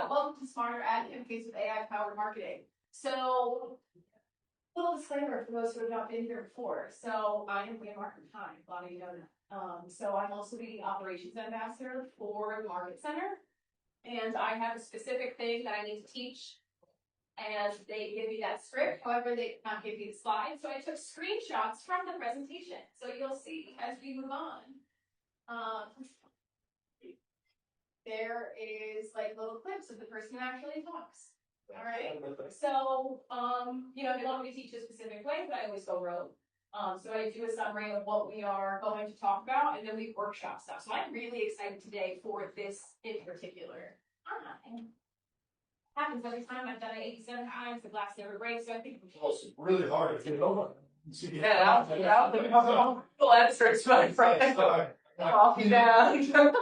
welcome to Smarter Ad Campaigns with AI-powered marketing. So, little disclaimer for those who have not been here before. So, I am Lia Martin. Hi, a lot of you know that. So, I'm also the operations ambassador for the Market Center. And I have a specific thing that I need to teach. And they give me that script. However, they did not give me the slides. So, I took screenshots from the presentation. So, you'll see as we move on. There is like little clips of the person who actually talks. All right. So, they want me to teach a specific way, but I always go rogue. So I do a summary of what we are going to talk about, and then we workshop stuff. So I'm really excited today for this in particular. Happens every time. I've done it 87 times. The glass never breaks. So I think it's really hard to get over. Yeah, well, that starts my friend. Walking down.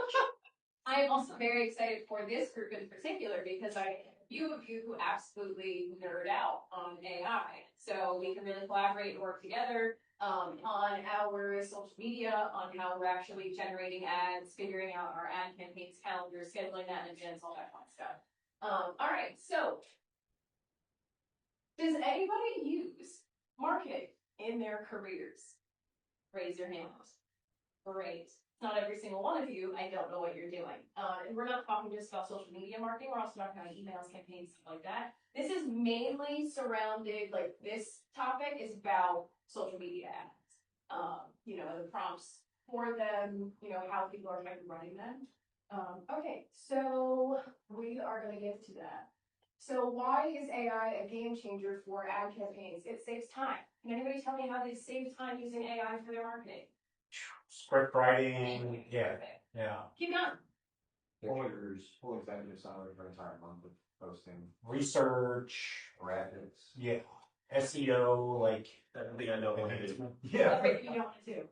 I am also very excited for this group in particular because I few of you who absolutely nerd out on AI. So we can really collaborate and work together on our social media, on how we're actually generating ads, figuring out our ad campaigns, calendars, scheduling that in advance, all that fun stuff. All right, so does anybody use marketing in their careers? Raise your hands. Great. Not every single one of you, I don't know what you're doing. And we're not talking just about social media marketing, we're also talking about emails, campaigns, stuff like that. This is mainly surrounded, like this topic is about social media ads. The prompts for them, how people are kind of running them. Okay, so we are going to get to that. So why is AI a game changer for ad campaigns? It saves time. Can anybody tell me how they save time using AI for their marketing? Script writing, yeah. Keep going. Pictures, full executive salary for an entire month of posting. Research, Graphics. yeah. SEO, like I don't think I know what it is. Yeah. You don't want to.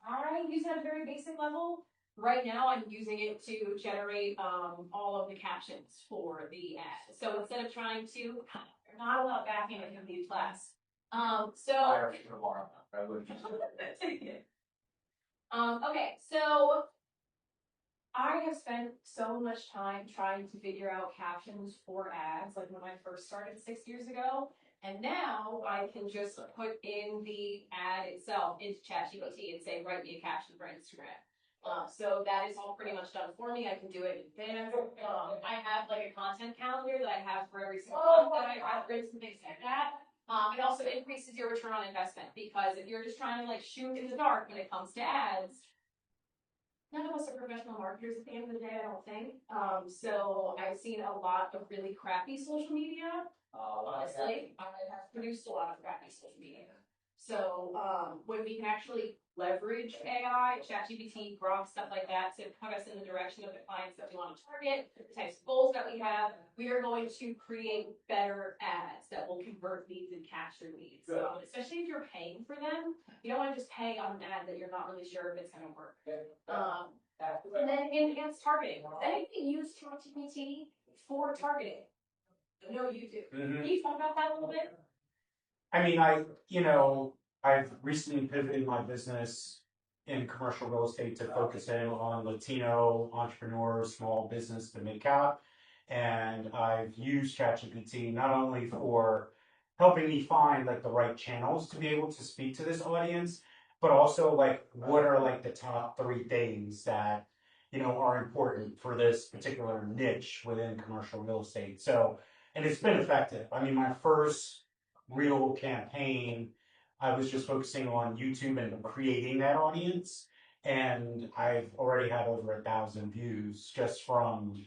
I use it at a very basic level. Right now, I'm using it to generate all of the captions for the ad. So instead of trying to, you're not allowed backing in a computer class. Okay, so I have spent so much time trying to figure out captions for ads, like when I first started 6 years ago, and now I can just put in the ad itself into ChatGPT and say, write me a caption for Instagram. So that is all pretty much done for me. I can do it in advance. I have like a content calendar that I have for every single month that I have written, things like that. It also increases your return on investment because if you're just trying to like shoot in the dark when it comes to ads, none of us are professional marketers at the end of the day, I don't think. So I've seen a lot of really crappy social media. Honestly, I have produced a lot of crappy social media. So when we can actually leverage AI, ChatGPT, Grok, stuff like that to put us in the direction of the clients that we want to target, the types of goals that we have, we are going to create better ads that will convert leads and capture leads. So especially if you're paying for them, you don't want to just pay on an ad that you're not really sure if it's going to work. And then enhanced targeting. Does anybody use ChatGPT for targeting? No, you do. Can you talk about that a little bit? I mean, I've recently pivoted my business in commercial real estate to focus in on Latino entrepreneurs, small business to mid-cap. And I've used ChatGPT not only for helping me find like the right channels to be able to speak to this audience, but also like what are like the top 3 things that, are important for this particular niche within commercial real estate. So, and it's been effective. I mean, my first real campaign, I was just focusing on YouTube and creating that audience. And I've already had over 1,000 views just from,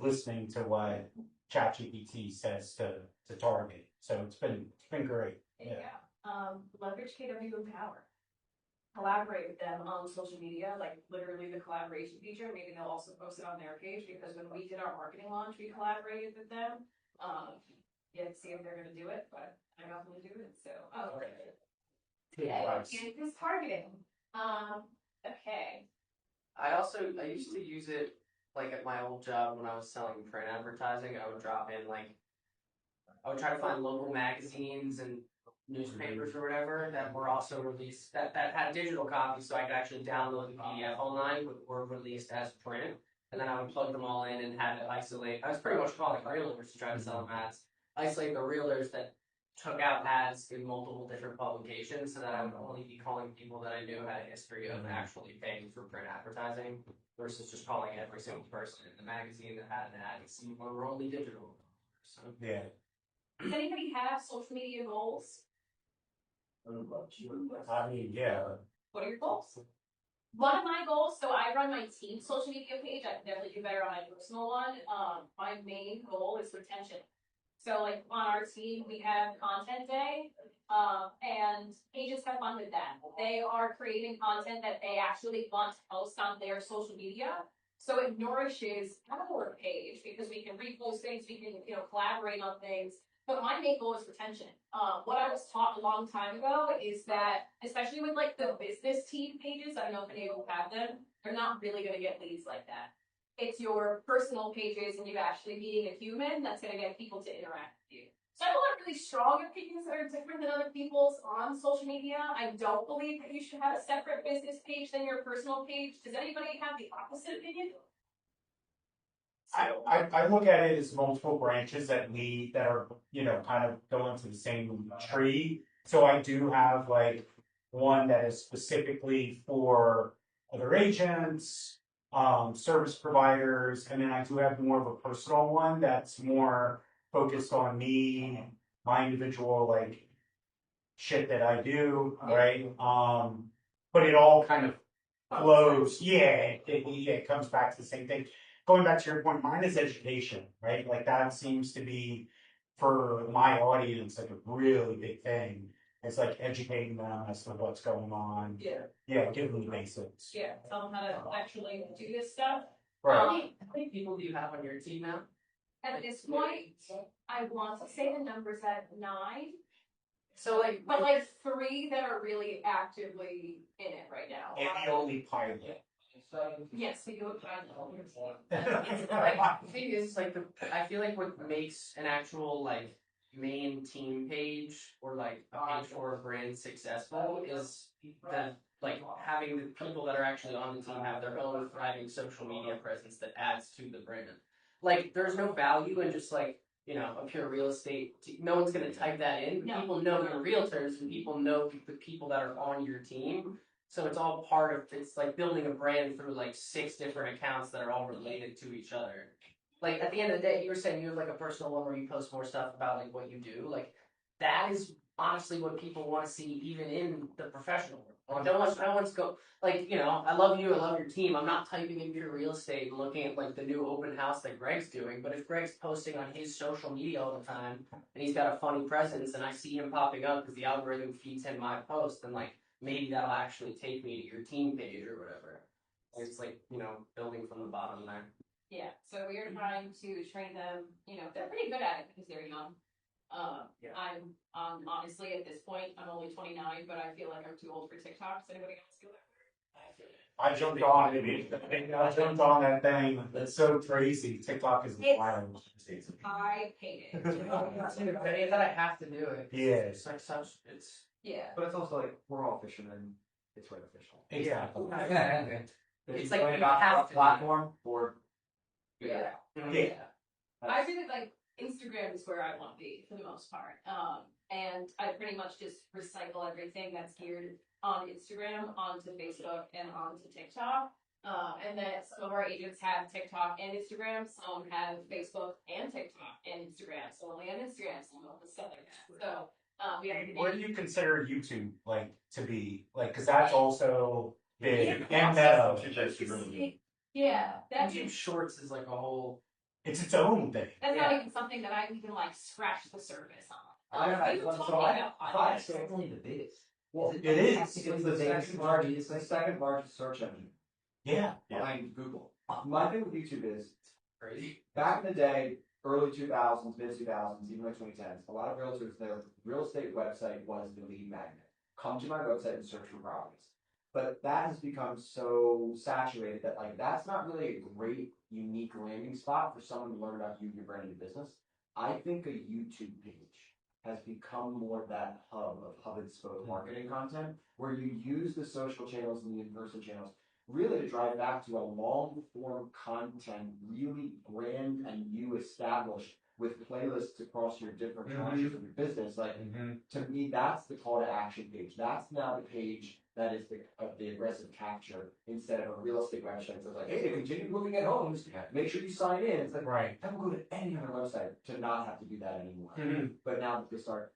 listening to what ChatGPT says to target. So it's been great. Yeah. Leverage KW Empower. Collaborate with them on social media, like literally the collaboration feature. Maybe they'll also post it on their page because when we did our marketing launch, we collaborated with them. Yeah, see if they're going to do it, but I'm not going to do it. So, and this targeting. Okay. I used to use it like at my old job when I was selling print advertising. I would drop in I would try to find local magazines and newspapers or whatever that were also released that had digital copies, so I could actually download the PDF online, but were released as print. and then I would plug them all in and have it isolate. I was pretty much calling realtors to try to sell them ads. Isolate the realtors that took out ads in multiple different publications, so that I would only be calling people that I knew had a history of actually paying for print advertising, versus just calling every single person in the magazine that had an ad. It's we're only digital. So Yeah. Does anybody have social media goals? I mean, yeah. What are your goals? One of my goals, so I run my team's social media page. I can definitely do better on my personal one. My main goal is retention. So like on our team, we have content day, and pages have fun with that. They are creating content that they actually want to post on their social media. So it nourishes our page because we can repost things, we can, collaborate on things. But my main goal is retention. What I was taught a long time ago is that, especially with like the business team pages, I don't know if any of you have them, they're not really going to get leads like that. It's your personal pages and you actually meeting a human that's going to get people to interact with you. So I have a lot of really strong opinions that are different than other people's on social media. I don't believe that you should have a separate business page than your personal page. Does anybody have the opposite opinion? I look at it as multiple branches that are, kind of going to the same tree. So I do have like one that is specifically for other agents, service providers, and then I do have more of a personal one that's more focused on me, my individual like shit that I do, right? But it all kind of flows. Yeah, it comes back to the same thing. Going back to your point, mine is education, right? Like that seems to be for my audience like a really big thing. It's like educating them as to what's going on. Yeah. Yeah, give them the basics. Yeah, tell them how to actually do this stuff. Right. how many people do you have on your team now? At this point, I want to say the numbers at 9, So like, but like 3 that are really actively in it right now. And the only pilot. Yes, we do it by the thing is, like, I feel like what makes an actual like main team page or like a page for a brand successful is the like having the people that are actually on the team have their own thriving social media presence that adds to the brand. Like, there's no value in just like, a pure real estate. No one's gonna type that in. No. People know your realtors and people know the people that are on your team. So it's all part of, it's like building a brand through like 6 different accounts that are all related to each other. Like, at the end of the day, you were saying you have like a personal one where you post more stuff about like what you do. Like, that is honestly what people want to see even in the professional world. No one's go, like, I love you, I love your team. I'm not typing in pure real estate and looking at like the new open house that Greg's doing. But if Greg's posting on his social media all the time and he's got a funny presence and I see him popping up because the algorithm feeds him my post, then like, maybe that'll actually take me to your team page or whatever. It's like, building from the bottom there. Yeah, so we are trying to train them, they're pretty good at it because they're young. Yeah. I'm honestly at this point, I'm only 29, but I feel like I'm too old for TikTok. Does anybody else feel that? I jumped on it. I jumped on that thing. That's so crazy. TikTok is wild. I hate it. That I have to do it. Yeah. It's like such, it's. Yeah. But it's also like, we're all fishermen, it's artificial. Exactly. It's like you about have to platform for. Yeah. Yeah. I really like Instagram is where I want to be for the most part. And I pretty much just recycle everything that's geared on Instagram onto Facebook and onto TikTok. And then some of our agents have TikTok and Instagram. Some have Facebook and TikTok and Instagram. So only on Instagram, some of the stuff like that. So we have. What do you consider YouTube like to be like? Because that's also big and Yeah, that's YouTube Shorts is like a whole. it's its own thing. That's not even something that I even like scratch the surface on. We were talking about It's only the biggest. Well, It is. It's the second largest search engine Yeah. behind Google. My thing with YouTube is, Crazy. back in the day, early 2000s, mid 2000s, even like 2010s, a lot of realtors, their real estate website was the lead magnet. Come to my website and search for properties. But that has become so saturated that like that's not really a great, unique landing spot for someone to learn about you, your brand, and your business. I think a YouTube page has become more that hub and spoke marketing content where you use the social channels and the in-person channels really to drive back to a long form content, really brand and you established with playlists across your different tranches of your business. Like to me, that's the call to action page. That's now the page that is the aggressive capture instead of a real estate website that's like, hey, to continue looking at homes, make sure you sign in. It's like, Right. I will go to any other website to not have to do that anymore. But now that they start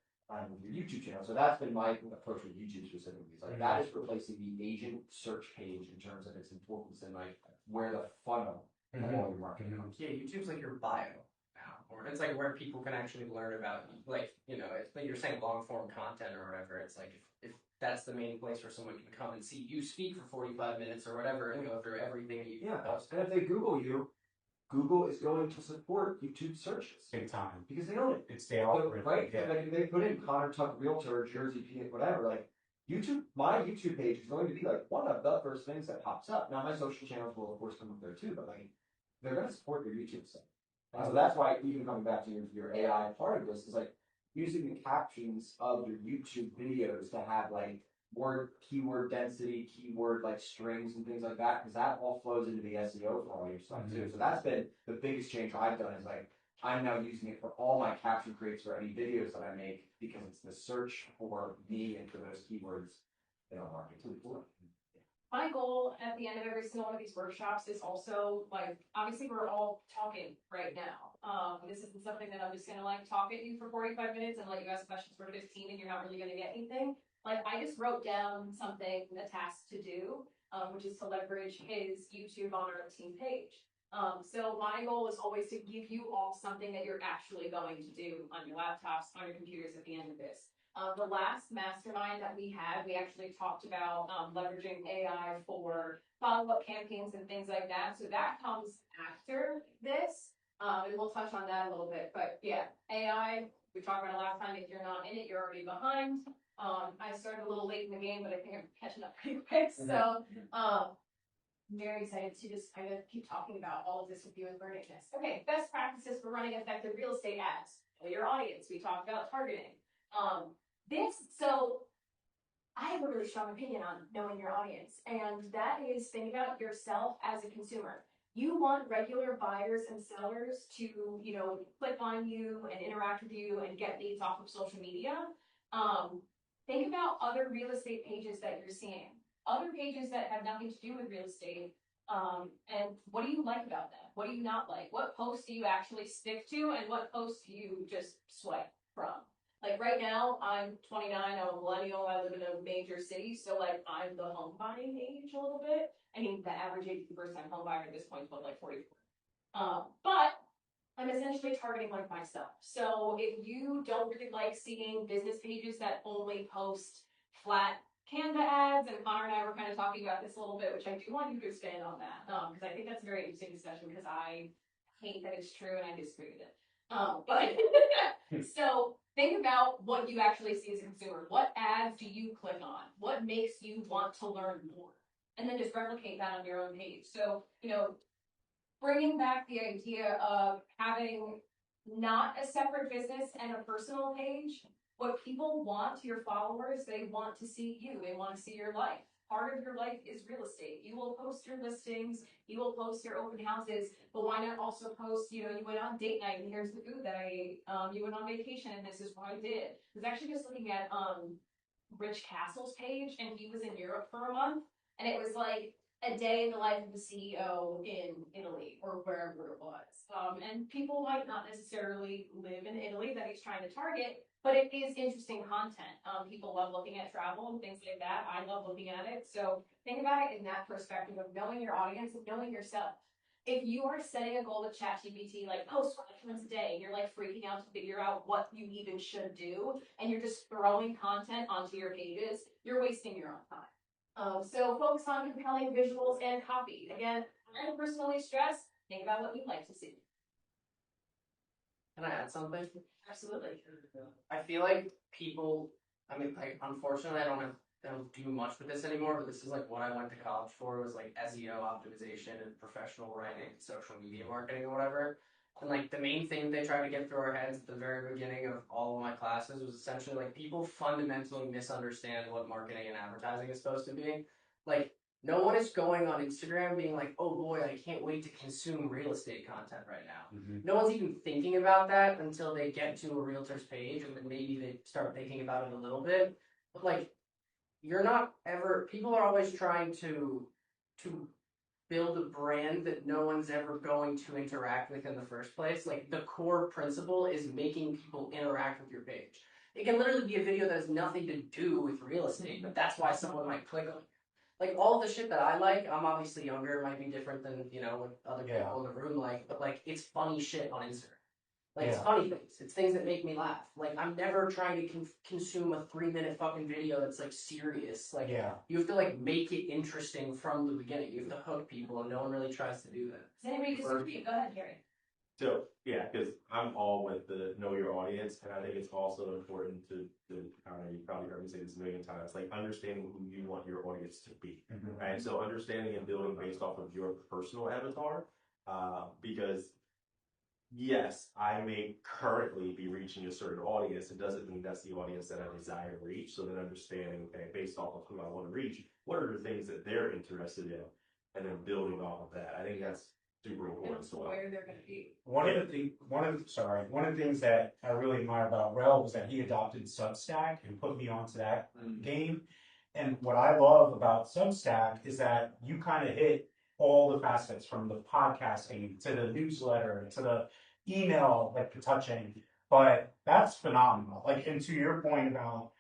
with your YouTube channel, so that's been my approach with YouTube specifically. It's like that is replacing the agent search page in terms of its importance and like where the funnel of all your marketing comes. Yeah, YouTube's like your bio now, or it's like where people can actually learn about, like, you know, it's like you're saying long form content or whatever. It's like if that's the main place where someone can come and see you speak for 45 minutes or whatever and go through everything that you post. And if they Google you, Google is going to support YouTube searches. Big time. Because they own it. It's the algorithm. Right? Yeah. Like if they put in Connor Tuck Realtor, Jersey, PA, whatever, like YouTube, my YouTube page is going to be like one of the first things that pops up. Now my social channels will of course come up there too, but like they're going to support your YouTube stuff. And so that's why even coming back to your AI part of this is like using the captions of your YouTube videos to have like keyword density, keyword like strings and things like that, because that all flows into the SEO for all your stuff too. So that's been the biggest change I've done is like I'm now using it for all my caption creates for any videos that I make because it's the search for me and for those keywords in our market too. My goal at the end of every single one of these workshops is also like, obviously we're all talking right now. This isn't something that I'm just gonna like talk at you for 45 minutes and let you ask questions for 15 and you're not really gonna get anything. Like I just wrote down something, a task to do, which is to leverage his YouTube on our team page. So my goal is always to give you all something that you're actually going to do on your laptops, on your computers at the end of this. The last mastermind that we had, we actually talked about leveraging AI for follow-up campaigns and things like that. So that comes after this, and we'll touch on that a little bit. But yeah, AI, we talked about it last time. If you're not in it, you're already behind. I started a little late in the game, but I think I'm catching up pretty quick. So I'm very excited to just kind of keep talking about all of this with you and learning this. Okay, best practices for running effective real estate ads. Know your audience. We talked about targeting. So I have a really strong opinion on knowing your audience, and that is think about yourself as a consumer. You want regular buyers and sellers to, you know, click on you and interact with you and get leads off of social media. Think about other real estate pages that you're seeing, other pages that have nothing to do with real estate. And what do you like about them? What do you not like? What posts do you actually stick to, and what posts do you just swipe from? Like right now, I'm 29, I'm a millennial, I live in a major city, so like I'm the home buying age a little bit. I mean, the average age of the first time home buyer at this point is about like 44. But I'm essentially targeting like myself. So if you don't really like seeing business pages that only post flat Canva ads, and Connor and I were kind of talking about this a little bit, which I do want you to expand on that, because I think that's a very interesting discussion because I hate that it's true and I disagree with it. But so think about what you actually see as a consumer. What ads do you click on? What makes you want to learn more? And then just replicate that on your own page. So, you know, bringing back the idea of having not a separate business and a personal page. What people want, your followers, they want to see you. They want to see your life. Part of your life is real estate. You will post your listings, you will post your open houses, but why not also post, you know, you went on date night and here's the food that I ate. You went on vacation and this is what I did. I was actually just looking at Rich Castle's page, and he was in Europe for a month, and it was like a day in the life of the CEO in Italy or wherever it was. And people might not necessarily live in Italy that he's trying to target, but it is interesting content. People love looking at travel and things like that. I love looking at it. So think about it in that perspective of knowing your audience and knowing yourself. If you are setting a goal with ChatGPT, like post 5 times a day, and you're like freaking out to figure out what you even should do, and you're just throwing content onto your pages, you're wasting your own time. So focus on compelling visuals and copy. Again, I'm personally stressed. Think about what you'd like to see. Can I add something? Absolutely. I feel like people, I mean, like, unfortunately, I don't do much with this anymore, but this is like what I went to college for, was like SEO optimization and professional writing, social media marketing or whatever. And like the main thing they tried to get through our heads at the very beginning of all of my classes was essentially like people fundamentally misunderstand what marketing and advertising is supposed to be. Like No one is going on Instagram being like, oh boy, I can't wait to consume real estate content right now. No one's even thinking about that until they get to a realtor's page, and then maybe they start thinking about it a little bit. But like, you're not ever, people are always trying to build a brand that no one's ever going to interact with in the first place. Like, the core principle is making people interact with your page. It can literally be a video that has nothing to do with real estate, but that's why someone might click on it. Like, all the shit that I like, I'm obviously younger, it might be different than, you know, what other people in the room like, but like, it's funny shit on Instagram. Like, it's funny things. It's things that make me laugh. Like, I'm never trying to consume a 3-minute fucking video that's like serious. Like, you have to like make it interesting from the beginning. You have to hook people, and no one really tries to do that. Does anybody disagree? Go ahead, Gary. So yeah, because I'm all with the know your audience, and I think it's also important to I don't know, you probably heard me say this a million times, like understanding who you want your audience to be, right? So understanding and building based off of your personal avatar, because yes, I may currently be reaching a certain audience. It doesn't mean that's the audience that I desire to reach. So then understanding, okay, based off of who I want to reach, what are the things that they're interested in, and then building off of that. I think that's super important as well. Where they're going to be. One of the things that I really admire about Rel was that he adopted Substack and put me onto that game. And what I love about Substack is that you kind of hit all the facets, from the podcasting to the newsletter to the email, like the touching. But that's phenomenal. Like, and to your point about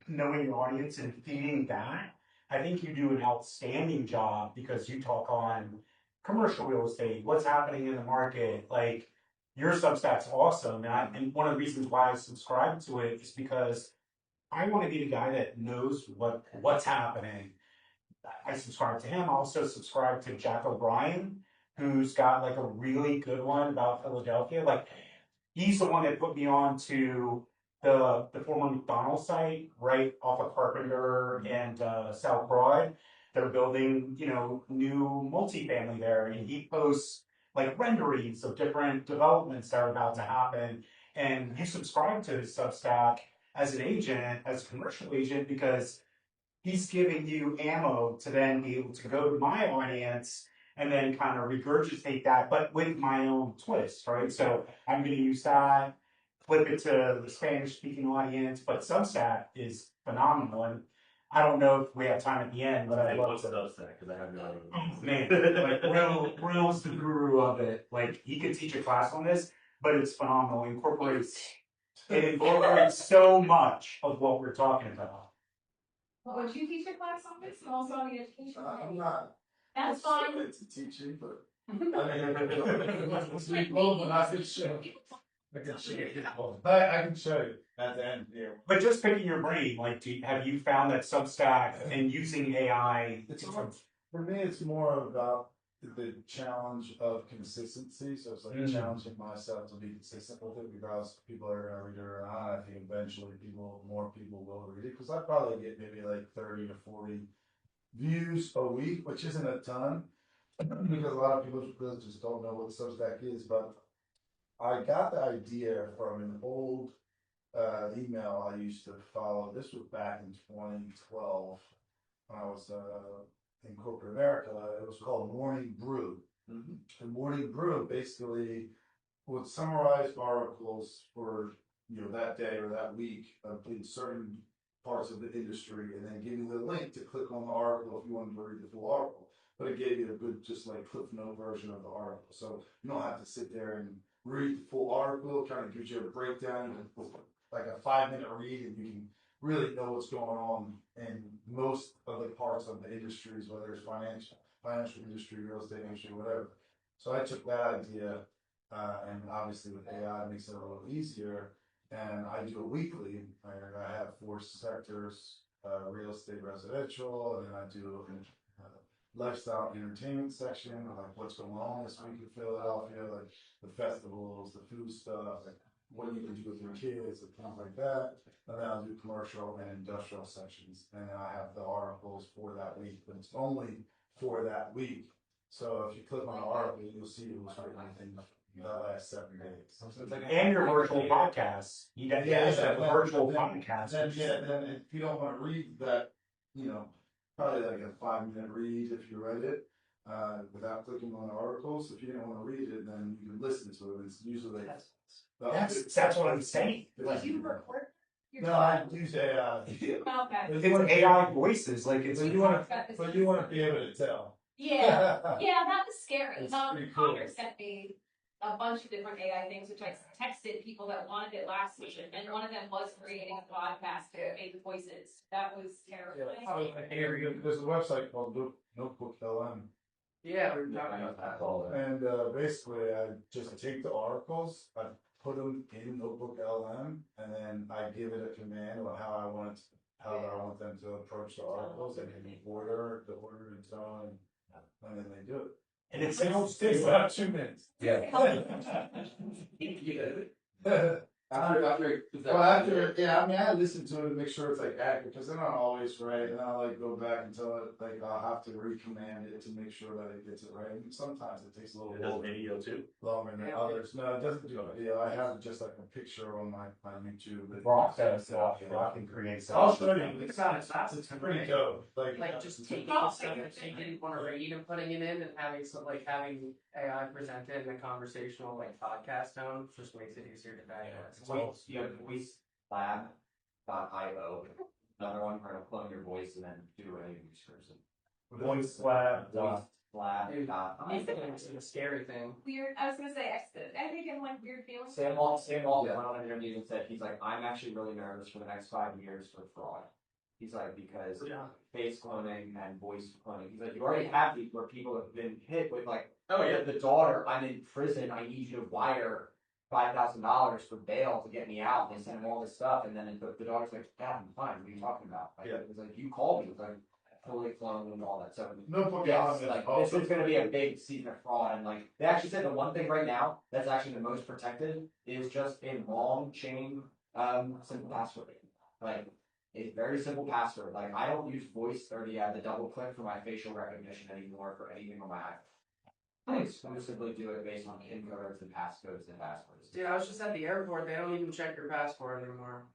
knowing your audience and feeding that, I think you do an outstanding job, because you talk on commercial real estate, what's happening in the market. Like, your Substack's awesome. And one of the reasons why I subscribe to it is because I want to be the guy that knows what's happening. I subscribe to him. I also subscribe to Jack O'Brien, who's got like a really good one about Philadelphia. Like, he's the one that put me on to the former McDonald's site right off of Carpenter and South Broad. They're building, you know, new multifamily there, and he posts like renderings of different developments that are about to happen. And you subscribe to his Substack as an agent, as a commercial agent, because he's giving you ammo to then be able to go to my audience and then kind of regurgitate that, but with my own twist, right? So I'm going to use that, flip it to the Spanish-speaking audience, but Substack is phenomenal. And I don't know if we have time at the end, but I love Substack, because I have no idea. Oh, man, like Real's the guru of it. Like, he could teach a class on this, but it's phenomenal. It incorporates so much of what we're talking about. Well, would you teach a class on this and also on the education? I'm not. That's fine. To teaching, but I mean, I can speak low, but I can show. I can show you. I can show you at the end here. But just picking your brain, like, have you found that Substack and using AI? For me, it's more about the challenge of consistency. So it's like challenging myself to be consistent with it, because people are going to read it or not. I think eventually more people will read it, because I probably get maybe like 30 to 40 views a week, which isn't a ton, because a lot of people just don't know what Substack is. But I got the idea from an old email I used to follow. This was back in 2012 when I was in corporate America. It was called Morning Brew. The Morning Brew basically would summarize articles for that day or that week in certain parts of the industry, and then give you the link to click on the article if you wanted to read the full article. But it gave you a good, just like Cliff Note version of the article, so you don't have to sit there and read the full article. It kind of gives you a breakdown, like a 5-minute read, and you can really know what's going on in most of the parts of the industries, whether it's financial industry, real estate industry, whatever. So I took that idea, and obviously with AI, it makes it a little easier. And I do it weekly. I have 4 sectors: real estate, residential, and then I do a lifestyle entertainment section, like what's going on this week in Philadelphia, like the festivals, the food stuff, like what you can do with your kids, and things like that. And then I'll do commercial and industrial sections. And then I have the articles for that week, but it's only for that week. So if you click on the article, you'll see it was written within the last 7 days. And your virtual podcasts. You got a virtual podcast. Then if you don't want to read that, probably like a 5-minute read if you read it, without clicking on articles. If you didn't want to read it, then you can listen to it. It's usually That's what I'm saying. Did you record? No, I use AI. Okay. It's like AI voices, like it's. But you want to be able to tell. Yeah, that was scary. It's pretty cool. Connor sent me a bunch of different AI things, which I texted people that wanted it last week, and one of them was creating a podcast to make the voices. That was terrifying. There's a website called Notebook LM. Yeah, we were talking about that. And basically, I just take the articles, I put them in Notebook LM, and then I give it a command on how I want them to approach the articles, and in order, the order and tone, and then they do it. And it takes about 2 minutes. Yeah. After, yeah, I mean, I listen to it to make sure it's like accurate, because they're not always right, and I'll like go back and tell it, like I'll have to recommand it to make sure that it gets it right. And sometimes it takes a little It does video too. longer than others. No, it doesn't do video. I have just like a picture on my YouTube. Rock does stuff, Rock can create stuff. I'll show you. It's pretty dope. Like just taking the stuff that you didn't want to read and putting it in, and having having AI presented in a conversational like podcast tone just makes it easier to digest. you have voicelab.io, another one for clone your voice and then do a person. Voice lab. It's a scary thing. Weird. I was gonna say, I think I'm like weird feelings. Sam Walt went on an interview and said, he's like, I'm actually really nervous for the next 5 years for fraud. He's like, because face cloning and voice cloning. He's like, you already have these where people have been hit with like, the daughter, I'm in prison, I need you to wire $5,000 for bail to get me out. And they send him all this stuff, and then the daughter's like, Dad, I'm fine. What are you talking about? Like, it was like, you called me. It was like, totally cloned and all that stuff. This is going to be a big season of fraud. And like, they actually said the one thing right now that's actually the most protected is just a long chain, simple password. Like, a very simple password. Like, I don't use voice or the double click for my facial recognition anymore for anything on my iPhone. I exclusively do it based on incodes and passcodes and passwords. Dude, I was just at the airport. They don't even check your passport anymore.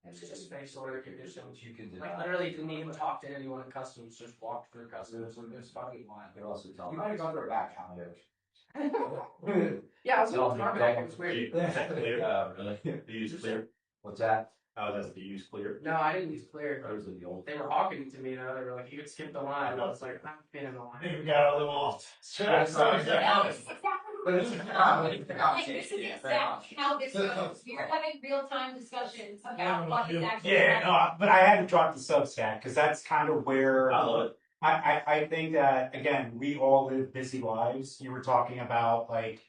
It's just facial recognition. You can do Like, literally didn't even talk to anyone at customs. Just walked through customs. It's fucking wild. They also tell you might have gone through a back challenge. Yeah, I was on tarmac. It was weird. Really? Do you use Clear? What's that? Oh, that's do you use Clear? No, I didn't use Clear. Or was it the old? They were hawking to me though. They were like, "You could skip the line." And I was like, "I'm been in the line." You got a little stress. But it's this is exactly how this goes. We're having real-time discussions about what is actually happening. But I had to drop the Substack because that's kind of where I love it. I think that again we all live busy lives. You were talking about like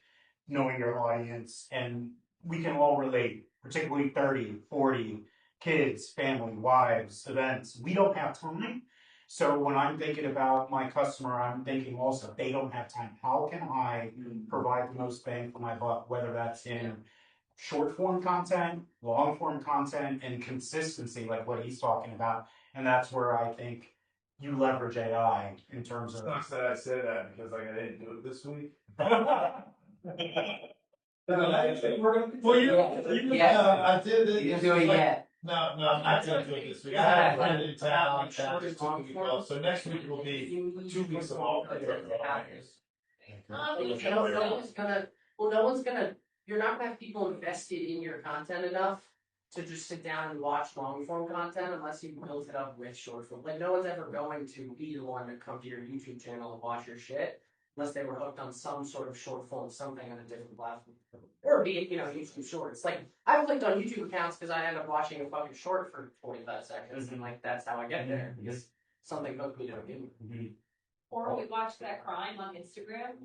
knowing your audience, and we can all relate, particularly 30, 40, kids, family, wives, events. We don't have time. So when I'm thinking about my customer, I'm thinking also they don't have time. How can I provide the most bang for my buck, whether that's in short form content, long form content, and consistency, like what he's talking about. And that's where I think you leverage AI in terms of. Sucks that I said that because like I didn't do it this week. Well, I did it. You didn't do it yet. No, I'm not going to do it this week. I had a friend in town. So next week will be 2 weeks of all. No one's gonna. You're not gonna have people invested in your content enough to just sit down and watch long form content unless you build it up with short form. Like no one's ever going to be the one to come to your YouTube channel and watch your shit unless they were hooked on some sort of short form something on a different platform. Or be it, YouTube shorts. Like I've clicked on YouTube accounts because I end up watching a fucking short for 45 seconds and like that's how I get there because something hooked me to a game. Or we watched that crime on Instagram,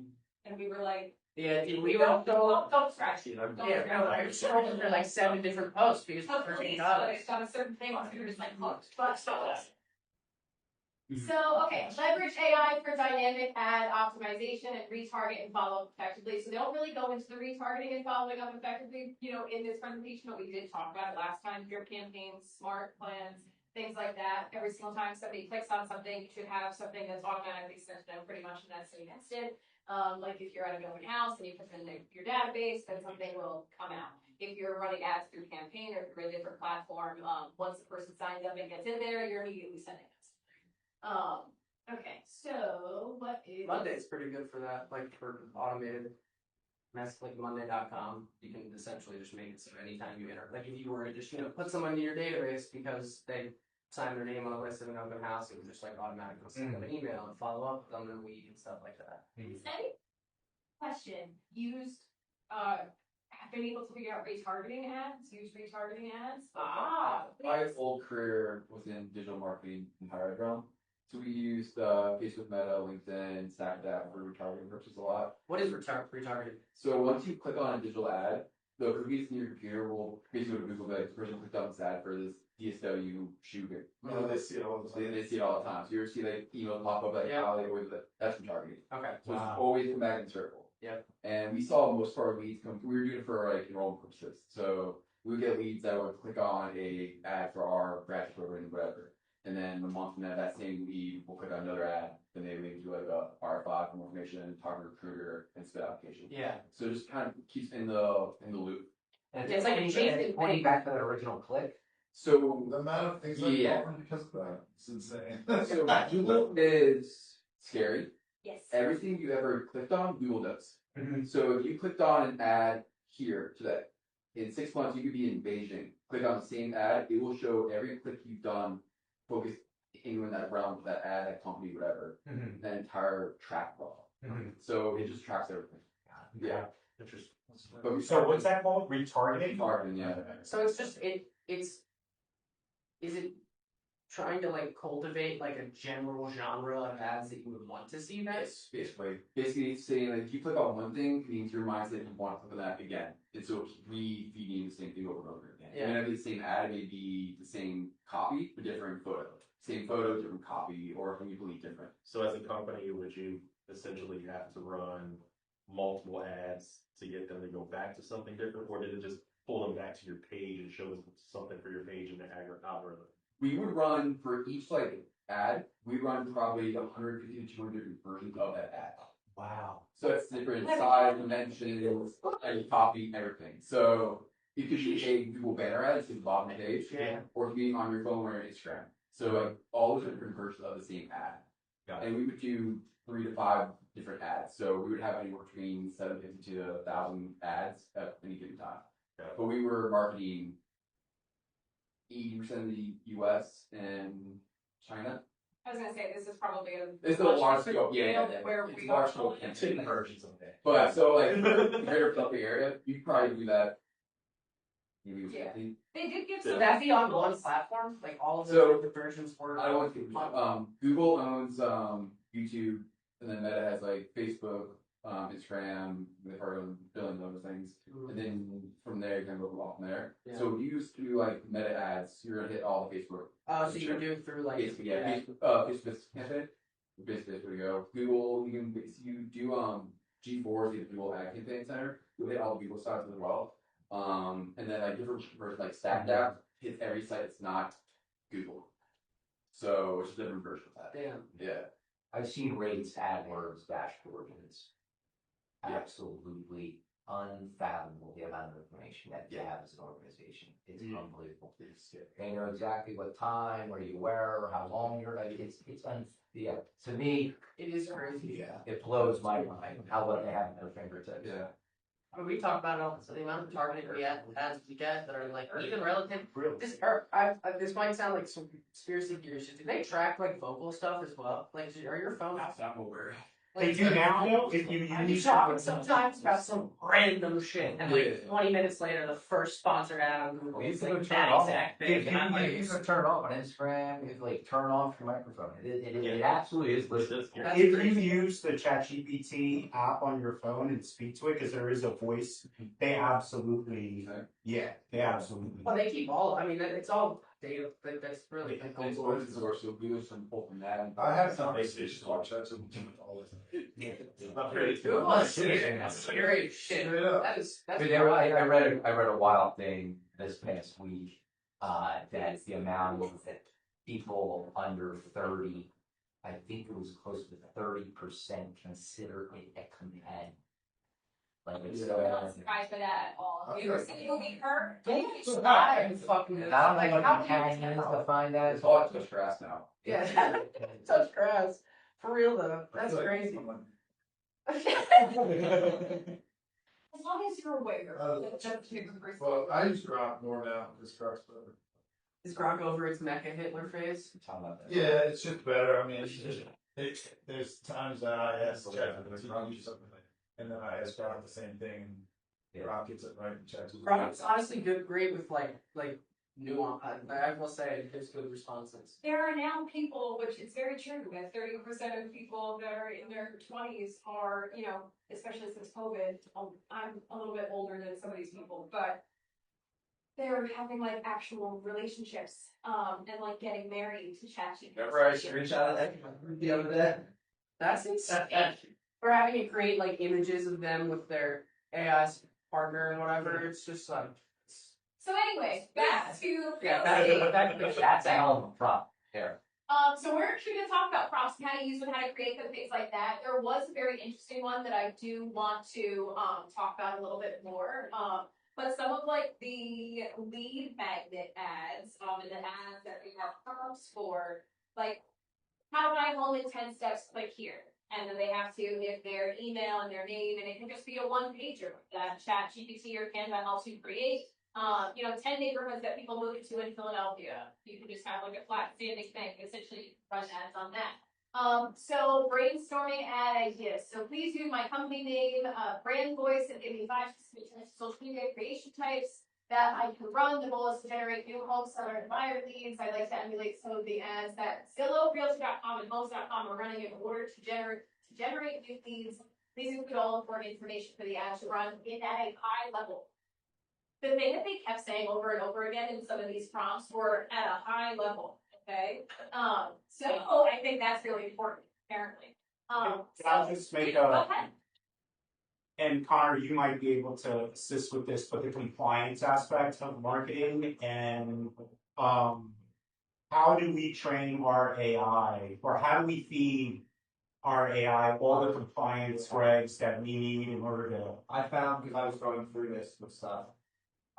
and we were like, Yeah, dude, we were don't scratch it. I was scrolling through like 7 different posts because the But person it's got a certain thing on you're just like, hooked. So, okay, leverage AI for dynamic ad optimization and retarget and follow up effectively. So they don't really go into the retargeting and following up effectively, in this presentation, but we did talk about it last time. Drip campaigns, smart plans, things like that. Every single time somebody clicks on something, you should have something that's automatically sent to them pretty much in that same instant. Like if you're at a building house and you put in your database, then something will come out. If you're running ads through campaign or through a different platform, once the person signs up and gets in there, you're immediately sending us. Okay, so what is Monday's pretty good for that, like for automated mess, like Monday.com. You can essentially just make it so anytime you enter, like if you were to just, put someone in your database because they signed their name on a list of an open house, it would just like automatically send them an email and follow up with them in a week and stuff like that. Has any question used have been able to figure out retargeting ads, use retargeting ads? My whole career was in digital marketing in higher ed realm. So we used Facebook Meta, LinkedIn, Snapchat for retargeting purposes a lot. What is retargeting? So once you click on a digital ad, the cookies in your computer will basically go to Google, like, this person clicked on this ad for this DSW shoe. They see it all the time. They see it all the time. So you see like email pop up like how they always, that's retargeting. Okay. So it's always come back in circle. Yep. And we saw most of our leads come. We were doing it for like enrollment purposes. So we would get leads that would click on a ad for our graduate program, whatever. And then a month from that same lead will click on another ad. Then they link to like a RFI for more information, target recruiter, and spit application. Yeah. So it just kind of keeps in the loop. And It's like a chasing pointing back to that original click. So The amount of things I've gotten because of that, it's insane. so Google is scary. Yes. Everything you ever clicked on, Google does. So if you clicked on an ad here today, in 6 months you could be in Beijing. Click on the same ad, it will show every click you've done, focused in that realm, that ad, that company, whatever, that entire track log. So it just tracks everything. Yeah. Interesting. But So what's that called? Retargeting? Marketing, yeah. So it's just is it trying to like cultivate like a general genre of ads that you would want to see next? Basically it's saying like if you click on one thing, it means your mindset you want to click on that again. And so it's re-feeding the same thing over and over again. Yeah. It may not be the same ad, it may be the same copy, but different photo. Same photo, different copy, or completely different. So as a company, would you essentially have to run multiple ads to get them to go back to something different, or did it just pull them back to your page and show them something for your page in the algorithm? We would run for each like ad, we run probably 150 to 200 versions of that ad. Wow. So it's different size, dimensions, and copy, everything. So it could be a Google banner ad to the bottom of the page, or it could be on your phone or your Instagram. So like all those different versions of the same ad. Got it. And we would do 3 to 5 different ads. So we would have anywhere between 750 to 1,000 ads at any given time. Got it. But we were marketing 80% of the US and China. I was gonna say this is probably It's a large scope, where it's we large are. scope. Two versions of that. But so like for the greater Philadelphia area, you could probably do that. Maybe Yeah. 50. They did give So some. that'd be on one platform, like all of the So- different versions were. I don't want to. Google owns YouTube, and then Meta has like Facebook, Instagram. They've heard of billion of those things, and then from there you can go off from there. Yeah. So if you used to do like Meta ads, you're gonna hit all the Facebook. Oh, so you would do it through like Basically, yeah, Facebook, Facebook campaign. Basically, that's where you go. Google, you can you do G4, the Google Ad Campaign Center. You hit all the Google sites as well. And then like different versions like Stacked App hits every site that's not Google. So it's a different version of that. Damn. Yeah. I've seen rates, AdWords, dashboards, and it's Yeah. absolutely unfathomable the amount of information that you have as an organization. It's unbelievable. They know exactly what time, where you were, how long you're. To me, It is crazy. it blows my mind how what they have in their fingertips. Yeah. I mean, we talk about it all, so the amount of targeting ads we get that are like even relative. Really? This might sound like some conspiracy theories. Do they track like vocal stuff as well? Like, are your phones? I'm aware. They do now though, if you I'm use talking sometimes about some random shit, and like Yeah. 20 minutes later, the first sponsored ad on Google You is can like turn that it off. exact If thing. And I'm like, you can turn it off on Instagram, if like turn off your microphone. It absolutely is listed. That's If you crazy. use the ChatGPT app on your phone and speak to it, because there is a voice, they absolutely, yeah, they absolutely. Well, they keep all. I mean, it's all data. Like, that's really like, It's always the source, so Google some pull from that. I have conversations on ChatGPT all the time. Not very Google is scary shit. Straight up. That's I mean, I read a wild thing this past week, that the amount of people under 30, I think it was close to 30% consider it a command. Like it's I'm not surprised by that at all. Have you ever seen the movie Her? I fucking I don't like know how what can you you can tell? to find that. It's all touch grass now. Yeah, touch grass. For real though, that's crazy. As long as you're aware. Well, I use Grok more now because Grok's better. Is Gronk over its mecha Hitler phase? Talk about that. Yeah, it's just better. I mean, there's times that I ask ChatGPT to do something, and then I ask Grok the same thing, and Grok gets it right in ChatGPT. Gronk's honestly great with like nuance. I will say it gives good responses. There are now people, which is very true, that 30% of people that are in their 20s are, you know, especially since COVID, I'm a little bit older than some of these people, but they're having like actual relationships, and like getting married to ChatGPT. Remember I screenshot that the other day? That's insane. Or having it create like images of them with their AI partner and whatever. It's just like. So anyway, back to That's a hell of a prop. Here. So we're actually going to talk about prompts and how to use them, how to create them, things like that. There was a very interesting one that I do want to talk about a little bit more. But some of like the lead magnet ads, and the ads that we have prompts for, like how do I home in 10 steps, click here. And then they have to give their email and their name, and it can just be a one pager that ChatGPT or Canva helps you create. 10 neighborhoods that people move into in Philadelphia. You can just have like a flat standing thing, essentially run ads on that. So brainstorming ad ideas. So please use my company name, brand voice, and give me 5 social media creation types that I can run. The goal is to generate new home seller and buyer leads. I like to emulate some of the ads that Zillow, Realtor.com, and Homes.com are running in order to generate new leads. Please include all important information for the ad to run at a high level. The thing that they kept saying over and over again in some of these prompts were at a high level. Okay. So I think that's really important, apparently. I'll just make go ahead. And Connor, you might be able to assist with this, but the compliance aspect of marketing and how do we train our AI, or how do we feed our AI all the compliance regs that we need in order to? I found, because I was going through this with stuff,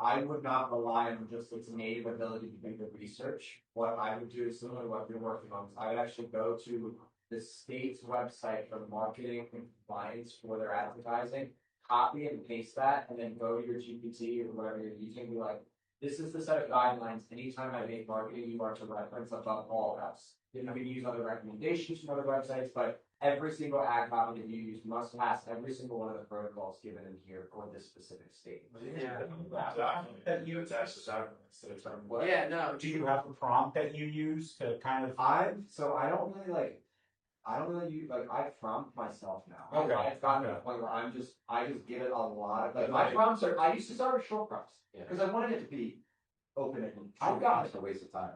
I would not rely on just its native ability to do the research. What I would do is similar to what you're working on. I would actually go to the state's website for marketing and compliance for their advertising, copy and paste that, and then go to your GPT or whatever you're using, and be like, this is the set of guidelines. Anytime I make marketing, you are to reference above all else. You can use other recommendations from other websites, but every single ad copy that you use must pass every single one of the protocols given in here for this specific state. And you attach the document instead of telling what. Yeah, no. Do you have a prompt that you use to kind of? I don't really use, I prompt myself now. Okay. I've gotten to the point where I just give it a lot of, my prompts are, I used to start with short prompts, because I wanted it to be open and It's a waste of time.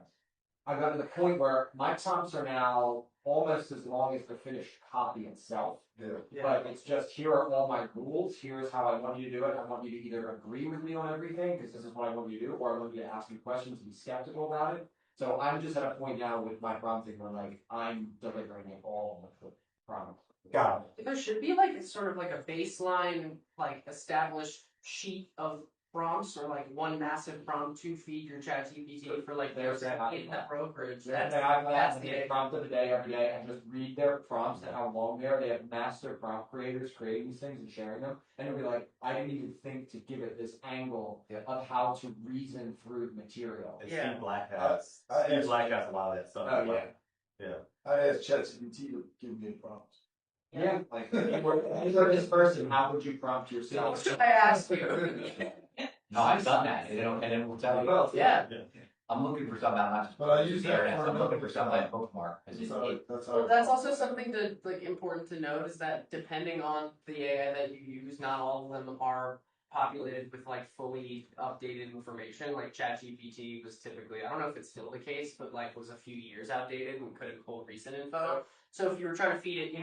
I've gotten to the point where my prompts are now almost as long as the finished copy itself. Yeah. But it's just, here are all my rules, here's how I want you to do it. I want you to either agree with me on everything, because this is what I want you to do, or I want you to ask me questions and be skeptical about it. So I'm just at a point now with my prompting where I'm delivering it all with the prompt. Got There should be sort of a baseline, established sheet of prompts, or one massive prompt to feed your ChatGPT for There's that. in that brokerage. That's the prompt of the day every day. I just read their prompts and how long they are. They have master prompt creators creating these things and sharing them. And it'll be like, I didn't even think to give it this angle of how to reason through the material. And Yeah. Steve Black has a lot of that stuff. Oh, yeah. I asked ChatGPT to give me a prompt. Yeah, you were this person, how would you prompt yourself? I asked you. No, I've done that, and it will tell you. Yeah. I'm looking for something. I'm not. But I use that I'm for looking for something like bookmark. So that's how. Well, that's also something to important to note, is that depending on the AI that you use, not all of them are populated with fully updated information. Like ChatGPT was typically, I don't know if it's still the case, but was a few years outdated and couldn't pull recent info. So if you were trying to feed it,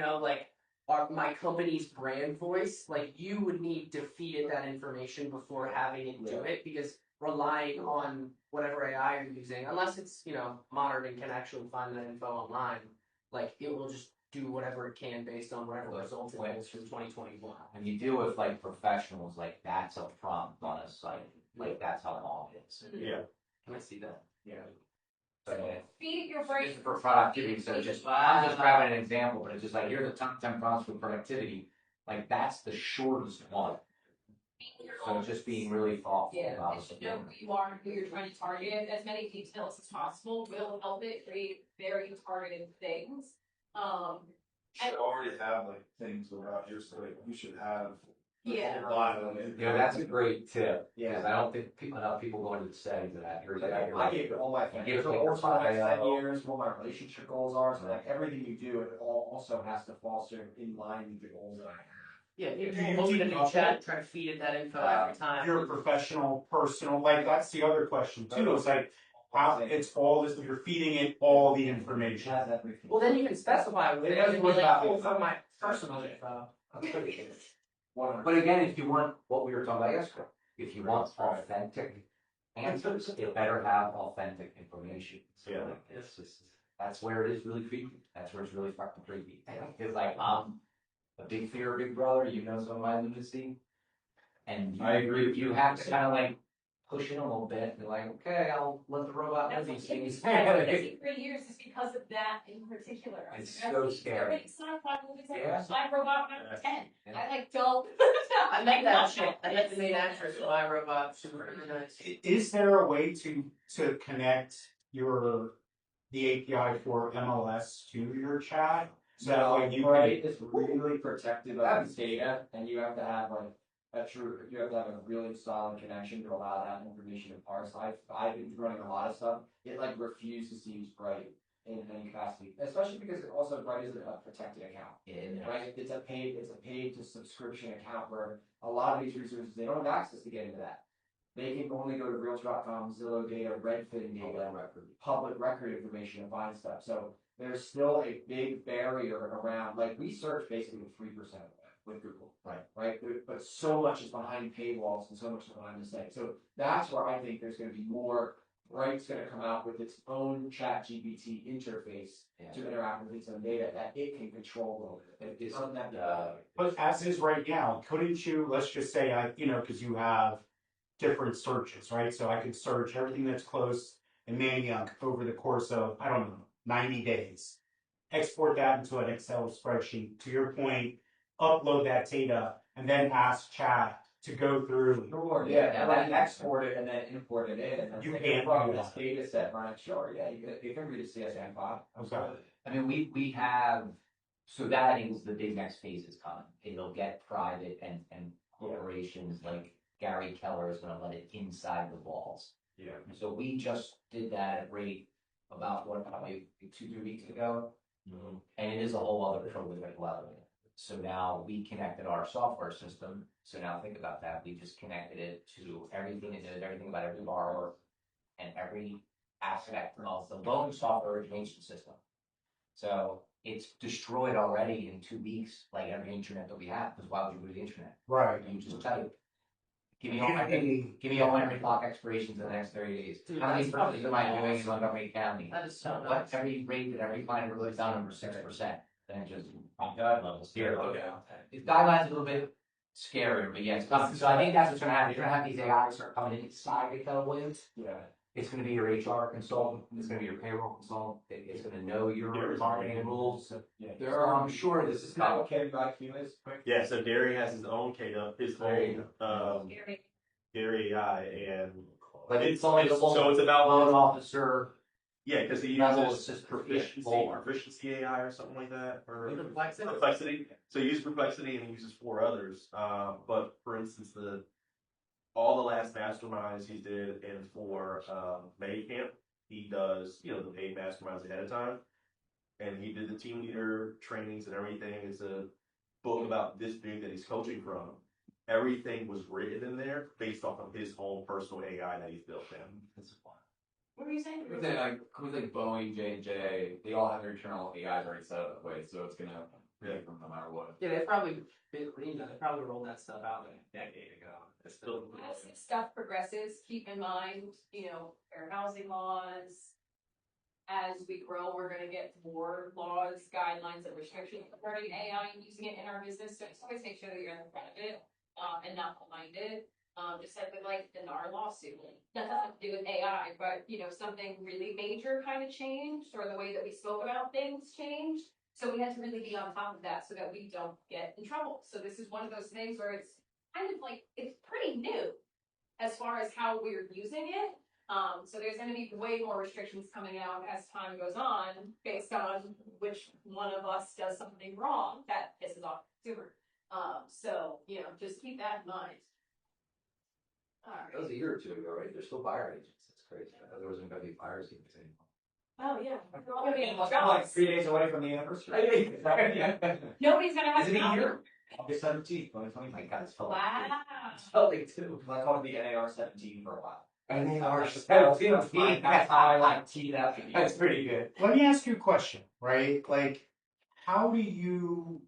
my company's brand voice, you would need to feed it that information before having it do it, because relying on whatever AI you're using, unless it's modern and can actually find that info online, it will just do whatever it can based on whatever results it is from 2021. When you deal with like professionals, like that's a prompt on a site, like that's how long it is. Yeah. Can I see that? Yeah. So, Feed your brain. for productivity, so just, I'm just grabbing an example, but it's just like, here are the top 10 prompts for productivity. Like, that's the shortest one. So just being really thoughtful Yeah, about it it. should know who you are and who you're trying to target. As many details as possible will help it create very targeted things. You should already have like things about your site. You should have. Yeah. A lot of it. Yeah, that's a great tip, Yeah. because I don't think enough people go into the settings of that. Here's that. I gave it all my Give it financial like your goals for the next 10 bio. years, what my relationship goals are, so like everything you do, it all also has to fall sort of in line with the goals that I have. Yeah, Do you people open a keep new up chat, try to feed it that info every time. Your professional, personal, like that's the other question too. It's like how it's all this. You're feeding it all the information. Has everything. Well, then you can specify with it. It doesn't and be work like, out. pull from my personal info. But again, if you want what we were talking about yesterday, if you want authentic answers, it better have authentic information. So Yeah. like, it's just, that's where it is really creepy. That's where it's really fucking creepy. Because like, I'm a big fear of Big Brother, you know, some of my lunacy. And you, I agree. You have to kind of like push in a little bit and be like, okay, I'll let the robot know That's these what things. it's 3 years is because of that in particular. It's so scary. Sci-fi movies like Yeah. I Robot when I was 10. Yeah. I like don't. I like that shit. I like the main actress of My Robot. Super nice. Is there a way to connect the API for MLS to your chat? So that way you Right, it's really protective of its data, and you have to have like you have to have a really solid connection to allow that information to parse. I've been running a lot of stuff. It like refuses to use Bright in any capacity, especially because it also Bright isn't a protected account. Yeah. Right? It's a paid to subscription account where a lot of these resources they don't have access to get into that. They can only go to Realtor.com, Zillow data, Redfin data, public record information and find stuff. So there's still a big barrier around, like we search basically 3% with Google. Right. But so much is behind paywalls and so much is behind the site. So that's where I think there's going to be more. Bright's going to come out with its own chat GPT interface to interact with its own data that it can control a little bit. It's something that, But as is right now, couldn't you? Let's just say because you have different searches, right? So I could search everything that's close in Manayunk over the course of 90 days. Export that into an Excel spreadsheet. To your point, upload that data and then ask chat to go through. sure, yeah, and then export it and then import it in. And You then can't from do this that. data set, right? Sure, yeah, you can read a CSV file. Okay. I mean, we have, so that is the big next phase is coming. It'll get private and corporations like Gary Keller is gonna let it inside the walls. Yeah. So we just did that at rate about probably 2-3 weeks ago. And it is a whole other prolific level. So now we connected our software system. So now think about that. We just connected it to everything. It did everything about every borrower and every aspect of the loan software origination system. So it's destroyed already in 2 weeks, like every internet that we have. Because why would you go to the internet? Right. You just type. Give me all my clock expirations in the next 30 days. Dude, How many that's purchases am I probably doing in Montgomery County? That is so What nuts. every rate that every client really done over 6%, then just on guide levels here. Okay. The guidelines a little bit scarier, but yeah, it's coming. So I think that's what's gonna happen. You're gonna have these AIs start coming inside the Keller Williams. Yeah. It's gonna be your HR consultant. It's gonna be your payroll consultant. It's gonna know your marketing rules. Yeah. There are, I'm sure this is Is that coming. what KBIQ is? Yeah, so Gary has his own his own Gary AI, and Like it's only the so it's about loan officer. yeah, because he level uses assist- proficiency AI or something like that, or Perplexity? Perplexity. So he uses Perplexity and he uses 4 others. But for instance, all the last masterminds he did in for May Camp, he does the paid masterminds ahead of time, and he did the team leader trainings and everything. It's a book about this dude that he's coaching from. Everything was written in there based off of his own personal AI that he's built in. What were you saying? Companies like Boeing, J&J, they all have their internal AIs already set up that way, so it's gonna be from no matter what. Yeah, they probably rolled that stuff out like a decade ago. It's still As this stuff progresses, keep in mind, fair housing laws, as we grow, we're gonna get more laws, guidelines, and restrictions regarding AI and using it in our business. So just always make sure that you're in front of it, and not behind it. Just like with like the NAR lawsuit, that has nothing to do with AI, but you know, something really major kind of changed, or the way that we spoke about things changed. So we had to really be on top of that so that we don't get in trouble. So this is one of those things where it's kind of like, it's pretty new as far as how we're using it. So there's going to be way more restrictions coming out as time goes on, based on which one of us does something wrong that pisses off the consumer. So you know, just keep that in mind. All That was right. a year or two ago, right? There's still buyer agents. That's crazy. I thought there wasn't going to be buyers agents anymore. Oh yeah, we're all gonna be in Like jobs. 3 days away from the anniversary. Nobody's gonna have Is it a jobs. year? August 17th, Oh 2020. my God, it's felt Wow. felt like two. I called it the NAR 17 for a while. I think ours That's how I like teed up. That's pretty good. Let me ask you a question, right? Like, how do you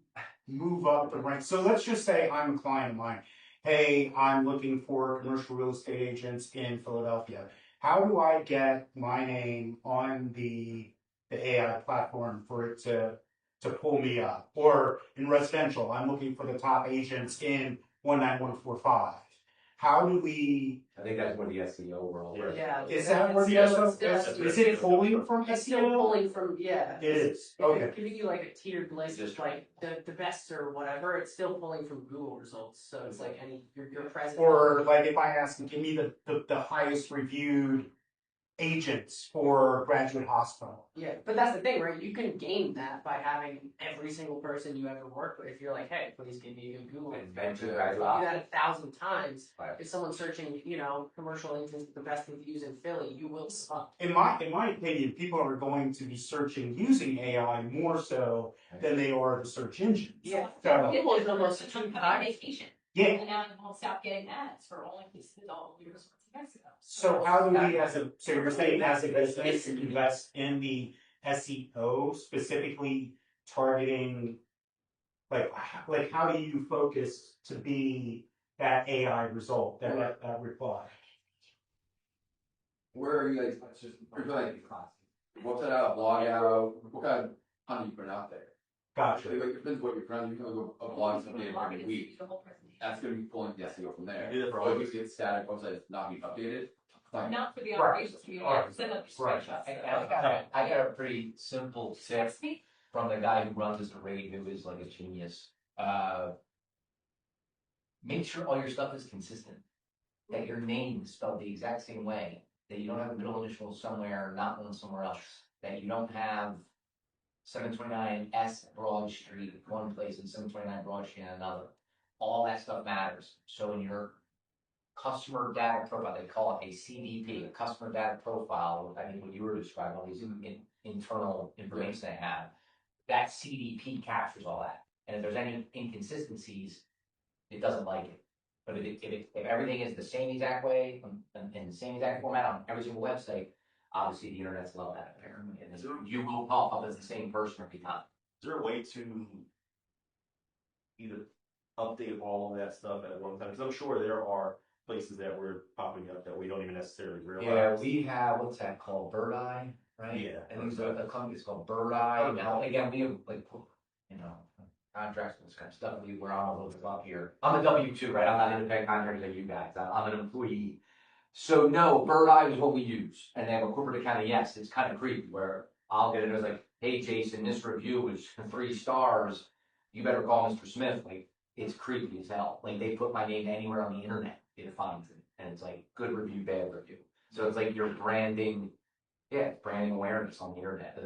move up the rank? So let's just say I'm a client of mine. Hey, I'm looking for commercial real estate agents in Philadelphia. How do I get my name on the AI platform for it to pull me up? Or in residential, I'm looking for the top agents in 19145. How do we? I think that's where the SEO world. Yeah. Is that where the It's SEO still- is it pulling from It's still SEO? pulling from, yeah. It is. If Okay. it's giving you like a tiered list, just like the best or whatever, it's still pulling from Google results. So it's like any your present. Or like if I ask them, give me the highest reviewed agents for Graduate Hospital. Yeah, but that's the thing, right? You can gain that by having every single person you ever work with. If you're like, hey, please give me a good Google. And review. venture Do guys that 1,000 times. Right. If someone's searching, you know, commercial agents, the best reviews in Philly, you will spot. In my opinion, people are going to be searching using AI more so than they are the search engines. Yeah. So, People is almost a Some cheap kind of vacation. yeah. And now you won't stop getting ads for all of these adult years of Mexico. So how do we so you're saying as a business invest in the SEO specifically targeting like how do you focus to be that AI result, that reply? Where are you guys? Are you like what's that out, blog out? What kind of content you put out there? Gotcha. Like, it depends what you're trying. You can go a blog something every Marketing week. is the whole presentation. That's going to be pulling the SEO from there. You do that for Or all if it's static website, it's not being updated. Fine. Not for the Right. operations community. Right. Send up Right. screenshots. I got a pretty simple tip Text me. from the guy who runs this parade, who is like a genius. Make sure all your stuff is consistent. That your name is spelled the exact same way. That you don't have a middle initial somewhere, not one somewhere else. That you don't have 729 S Broad Street one place and 729 Broad Street another. All that stuff matters. So in your customer data profile, they call it a CDP, a customer data profile. I mean, what you were describing, all these internal information they have, that CDP captures all that. And if there's any inconsistencies, it doesn't like it. But if everything is the same exact way and in the same exact format on every single website, obviously the internet's love that apparently. And you will pop up as the same person every time. Is there a way to either update all of that stuff at one time? Because I'm sure there are places that were popping up that we don't even necessarily realize. Yeah, we have, what's that called, Bird Eye, right? Yeah. I think the company is called Bird Eye. Now, again, we have like, you know, contracts and this kind of stuff. We're on a little bit up here. I'm a W-2, right? I'm not independent contractor like you guys. I'm an employee. So no, Bird Eye is what we use. And they have a corporate account, yes, it's kind of creepy where I'll get it as like, hey Jason, this review was 3 stars. You better call Mr. Smith. Like, it's creepy as hell. Like, they put my name anywhere on the internet, it finds it. And it's like, good review, bad review. So it's like you're branding, branding awareness on the internet.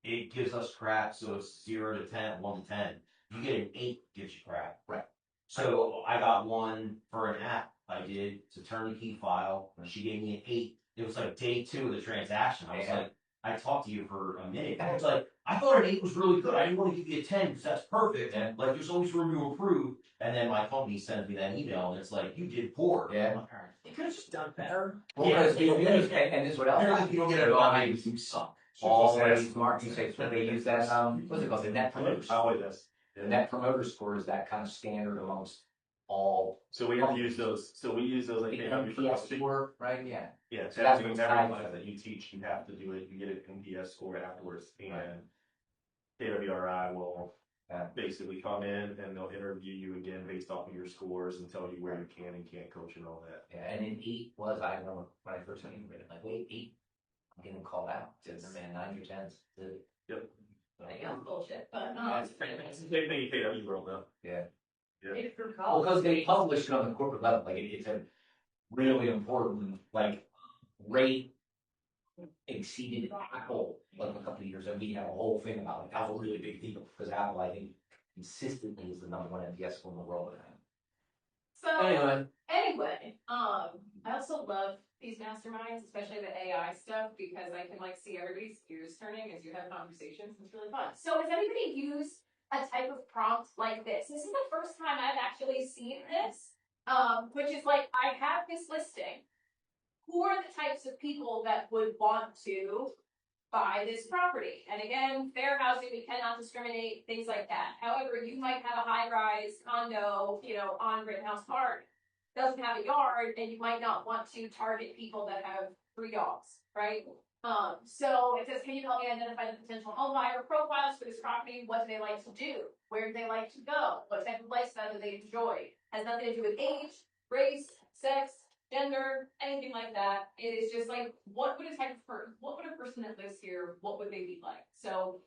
It gives us crap, so it's 0 to 10, 1 to 10. You get an 8, gives you crap. Right. So I got one for an app I did. It's a turnkey file. She gave me an 8. It was like day 2 of the transaction. I was like, I talked to you for a minute. I was like, I thought an 8 was really good. I didn't want to give you a 10 because that's perfect. And like, there's always room to improve. And then my company sends me that email, and it's like, you did poor. Yeah. I'm like, all right. You could have just done better. Well, because and this is what else. Apparently, you don't get it all. You suck. Always smart. You say, so they use that, what's it called, the net promoter Oh, score. it is. The net promoter score is that kind of standard amongst all. So we have to use those. So we use those like NPS score, right? Yeah. Yeah. So So that's every what's class tied. that you teach, you have to do it. You get an NPS score afterwards, and KWRI will basically come in and they'll interview you again based off of your scores and tell you where you can and can't coach and all that. Yeah, and then 8 was, I remember when I first came in, like, wait, 8, I'm getting called out. Yes. Man, 9 or 10s. Yep. Yeah, bullshit, but It's the same thing in KW world though. Yeah. Yeah. Well, because they published it on the corporate level, like, it's a really important, like, rate exceeded Apple, like, a couple of years, and we had a whole thing about it. That was a really big deal, because Apple, I think, consistently is the #1 NPS score in the world right now. So Anyway, I also love these masterminds, especially the AI stuff, because I can like see everybody's gears turning as you have conversations. It's really fun. So has anybody used a type of prompt like this? This is the first time I've actually seen this, which is like, I have this listing. Who are the types of people that would want to buy this property? And again, fair housing, we cannot discriminate, things like that. However, you might have a high-rise condo, on Rittenhouse Park, doesn't have a yard, and you might not want to target people that have 3 dogs, right? So it says, can you help me identify the potential home buyer profiles for this property? What do they like to do? Where do they like to go? What type of lifestyle do they enjoy? Has nothing to do with age, race, sex, gender, anything like that. It is just like, what would a person that lives here, what would they be like? So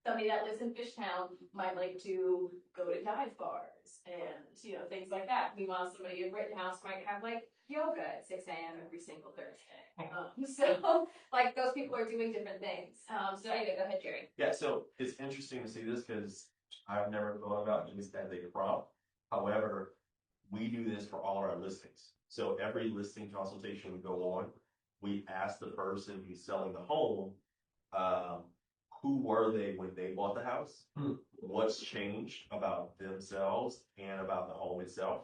somebody that lives in Fishtown might like to go to dive bars and, things like that. Meanwhile, somebody in Rittenhouse might have like yoga at 6 a.m. every single Thursday. So like those people are doing different things. So anyway, go ahead, Jerry. Yeah, so it's interesting to see this because I've never thought about this as a prompt. However, we do this for all our listings. So every listing consultation we go on, we ask the person who's selling the home, who were they when they bought the house? What's changed about themselves and about the home itself?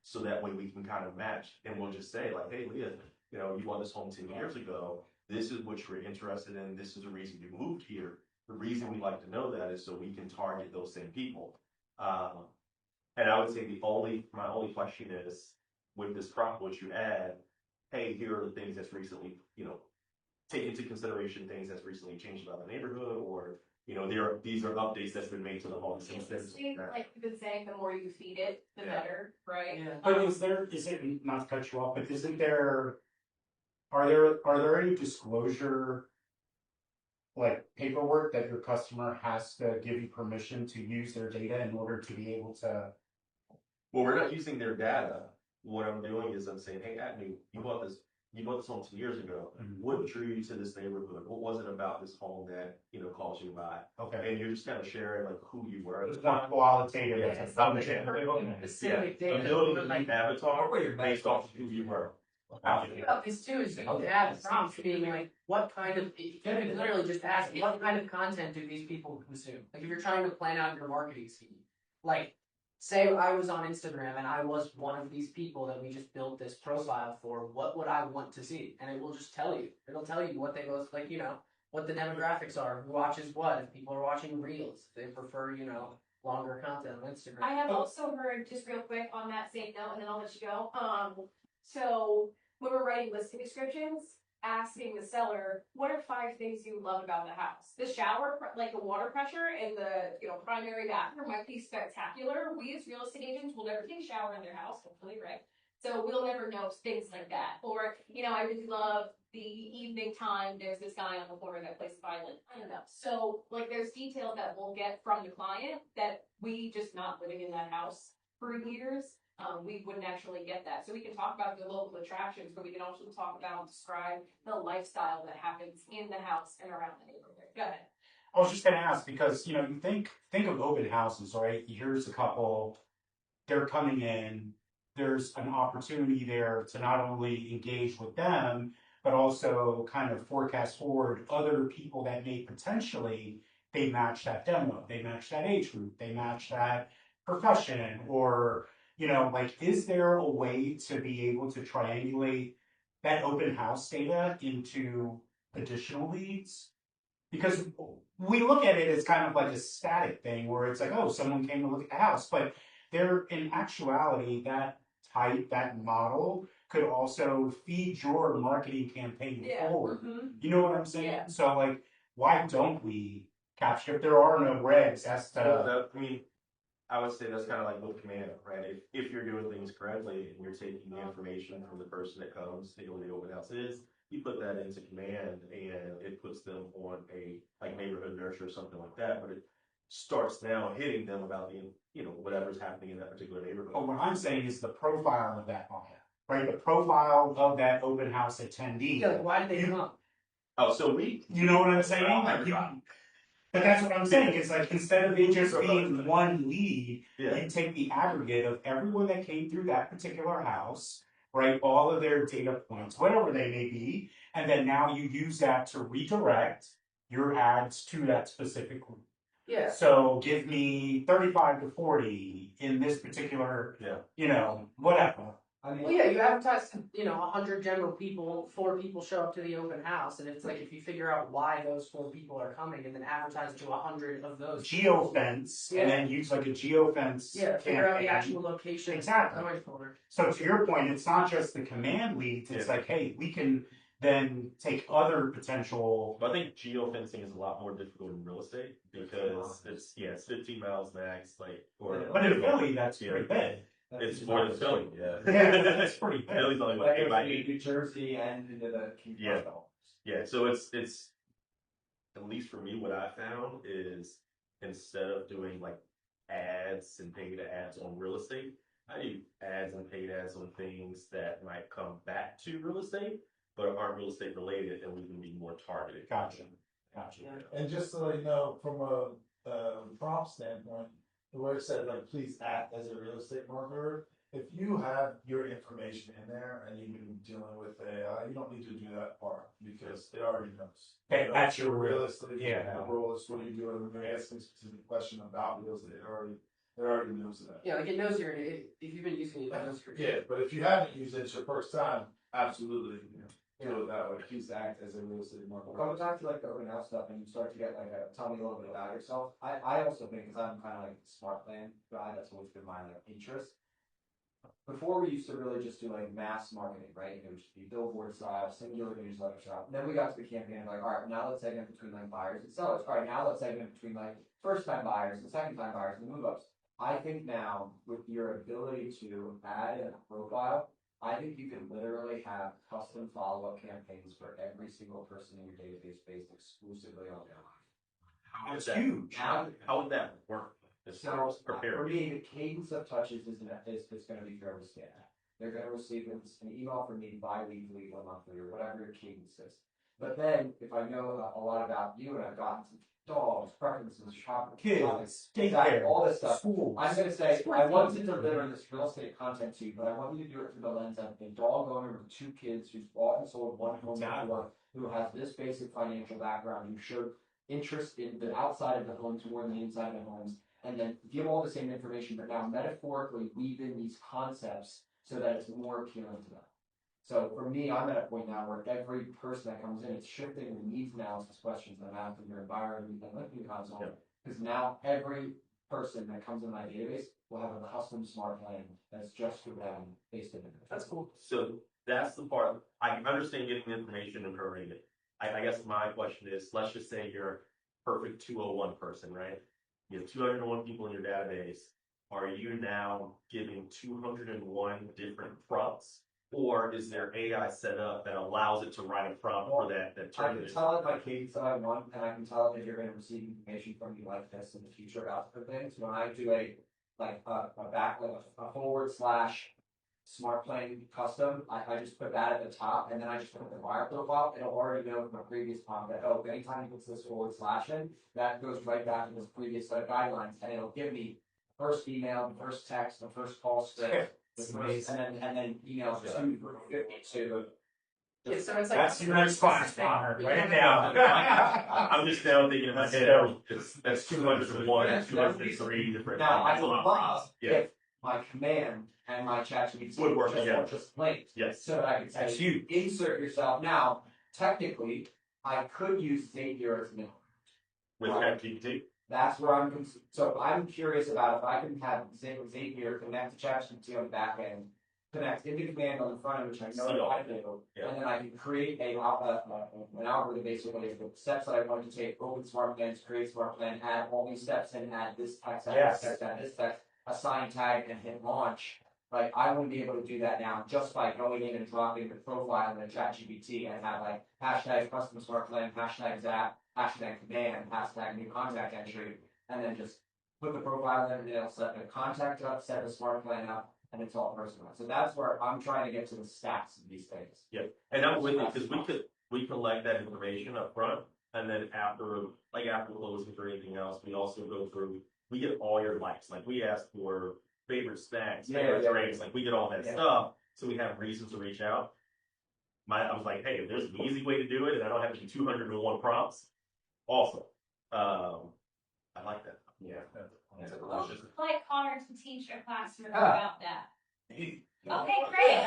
So that way we can kind of match, and we'll just say like, hey, Leah, you bought this home 10 years ago. This is what you're interested in. This is the reason you moved here. The reason we like to know that is so we can target those same people. And I would say my only question is, with this prompt, what you add, hey, here are the things that's recently, take into consideration things that's recently changed about the neighborhood, or, these are updates that's been made to the home since then. Like you've been saying, the more you feed it, the better, right? yeah. But is it, not to cut you off, but are there any disclosure, like paperwork that your customer has to give you permission to use their data in order to be able to? Well, we're not using their data. What I'm doing is I'm saying, hey, Atney, you bought this home 2 years ago. What drew you to this neighborhood? What was it about this home that, caused you to buy? Okay. And you're just kind of sharing like who you were. It's not qualitative. Yeah, It's it's a specific data. I'm building a like avatar based off of who you were. About this too is you have prompts being like, what kind of, you can literally just ask, what kind of content do these people consume? Like if you're trying to plan out your marketing scheme, like say I was on Instagram and I was one of these people that we just built this profile for, what would I want to see? And it will just tell you. It'll tell you what they go, like, what the demographics are, who watches what, if people are watching reels, if they prefer, longer content on Instagram. I have also heard, just real quick on that same note, and then I'll let you go. So when we're writing listing descriptions, asking the seller, what are 5 things you love about the house? The shower, like the water pressure in the primary bathroom might be spectacular. We as real estate agents will never take a shower in their house, hopefully, right? So we'll never know things like that. Or, I really love the evening time, there's this guy on the corner that plays the violin. I don't know. So like there's details that we'll get from the client that we just not living in that house for years. We wouldn't actually get that. So we can talk about the local attractions, but we can also talk about, describe the lifestyle that happens in the house and around the neighborhood. Go ahead. I was just going to ask because, you think of open houses, right? Here's a couple, they're coming in, there's an opportunity there to not only engage with them, but also kind of forecast forward other people that may potentially, they match that demo, they match that age group, they match that profession, or, is there a way to be able to triangulate that open house data into additional leads? Because we look at it as kind of like a static thing where it's like, oh, someone came to look at the house, but there, in actuality, that type, that model could also feed your marketing campaign forward. You know what I'm saying? Yeah. So like, why don't we capture, if there are no regs as to, I mean, I would say that's kind of like with command, right? If you're doing things correctly and you're taking the information from the person that comes to the open house is, you put that into command and it puts them on a like neighborhood nurture or something like that, but it starts now hitting them about the, you know, whatever's happening in that particular neighborhood. but what I'm saying is the profile of that model, right? The profile of that open house attendee. Yeah, like, why did they come? Oh, so You know what I'm saying? Like but that's what I'm saying. It's like instead of it just being one lead, Yeah. you take the aggregate of everyone that came through that particular house, right? All of their data points, whatever they may be, and then now you use that to redirect your ads to that specific group. Yeah. So give me 35 to 40 in this particular, you know, whatever. I mean, Well, yeah, you advertise to, you know, 100 general people, 4 people show up to the open house, and it's like if you figure out why those 4 people are coming, and then advertise to 100 of those. Geofence, and then use like a geofence. Yeah, figure out the campaign. actual location. Exactly. Noise folder. So to your point, it's not just the command leads. It's like, hey, we can then take other potential. But I think geofencing is a lot more difficult in real estate because it's 15 miles max, like. But in Philly, that's pretty big. It's more than Philly, yeah. Yeah, that's pretty big. Philly's only like 8 by 8. New Jersey and into the Yeah, so it's at least for me, what I found is instead of doing like ads and paid ads on real estate, I do ads and paid ads on things that might come back to real estate, but aren't real estate related, and we can be more targeted. Gotcha. And just so you know, from a prompt standpoint, where it said like please act as a real estate marketer, if you have your information in there and you've been dealing with AI, you don't need to do that part because it already knows. Okay, that's your real estate. Yeah. Role is what you do, and when you're asking a specific question about real estate, it already knows that. Yeah, like it knows if you've been using it, it knows your. Yeah, but if you haven't used it, it's your first time. Absolutely, do it that way. Please act as a real estate marketer. Coming back to like the open house stuff, and you start to get like tell me a little bit about yourself. I also think, because I'm kind of like the smart plan guy, that's always been my like interest. Before we used to really just do like mass marketing, right? It would just be billboard style, singular newsletter shop. Then we got to the campaign of like, all right, now let's segment between like buyers and sellers. All right, now let's segment between like first time buyers and second time buyers and move ups. I think now with your ability to add a profile, I think you can literally have custom follow-up campaigns for every single person in your database based exclusively on their life. That's huge. How would that work? So for me, the cadence of touches is going to be fairly standard. They're going to receive an email from me bi-weekly or monthly or whatever your cadence is. But then, if I know a lot about you and I've gotten some dogs, preferences, shopping, Kids, exactly, all this stuff, schools. I'm going to say, I want to deliver this real estate content to you, but I want you to do it through the lens of a dog owner with 2 kids who's bought and sold one home before, who has this basic financial background, who showed interest in the outside of the homes more than the inside of the homes, and then give all the same information, but now metaphorically weave in these concepts so that it's more appealing to them. So for me, I'm at a point now where every person that comes in, it's shifting the needs analysis questions that I'm asking your environment and looking console. Because now every person that comes in my database will have a custom smart plan that's just for them based on it. That's cool. So that's the part. I understand getting the information and prorating it. I guess my question is, let's just say you're a perfect 201 person, right? You have 201 people in your database. Are you now giving 201 different prompts? Or is there AI set up that allows it to write a prompt for that I can tell it my cadence that I want, and I can tell it that you're going to receive information from me like this in the future about different things. When I do a forward slash smart plane custom, I just put that at the top, and then I just put the buyer profile. It'll already know from a previous prompt that, oh, anytime he puts this forward slash in, that goes right back to this previous set of guidelines, and it'll give me the first email, the first text, the first call script, and then emails to Yeah, so it's like That's your next class, Connor. Write it down. I'm just now thinking in my head, that's 201, Yeah, 203 different. Now, I would love Yeah. if my command and my ChatGPT Would work together. just linked, Yes. so that I could That's say, huge. insert yourself. Now, technically, I could use Zapier as an With ChatGPT? That's where so I'm curious about if I can have Zapier connect to ChatGPT on the back end, connect into command on the front end, which I know how to do, Yeah. and then I can create an algorithm basically of the steps that I want to take, open smart plans, create smart plan, add all these steps and add this text, add Yes. this text, add this text, assign tag, and hit launch. Like I want to be able to do that now just by going in and dropping the profile in ChatGPT and have like hashtag custom smart plan, hashtag zap, hashtag command, hashtag new contact entry, and then just put the profile in and it'll set the contact up, set the smart plan up, and it's all personalized. So that's where I'm trying to get to the stats of these things. Yeah, and I'm with you because we collect that information up front, and then after closing or anything else, we also go through. We get all your likes. Like we ask for favorite snacks, favorite drinks. Like we get all that stuff, so we have reasons to reach out. I was like, hey, if there's an easy way to do it, and I don't have to do 201 prompts, awesome. I like that. Yeah. Well, like Connor to teach a classroom Ah. about that. Okay, great.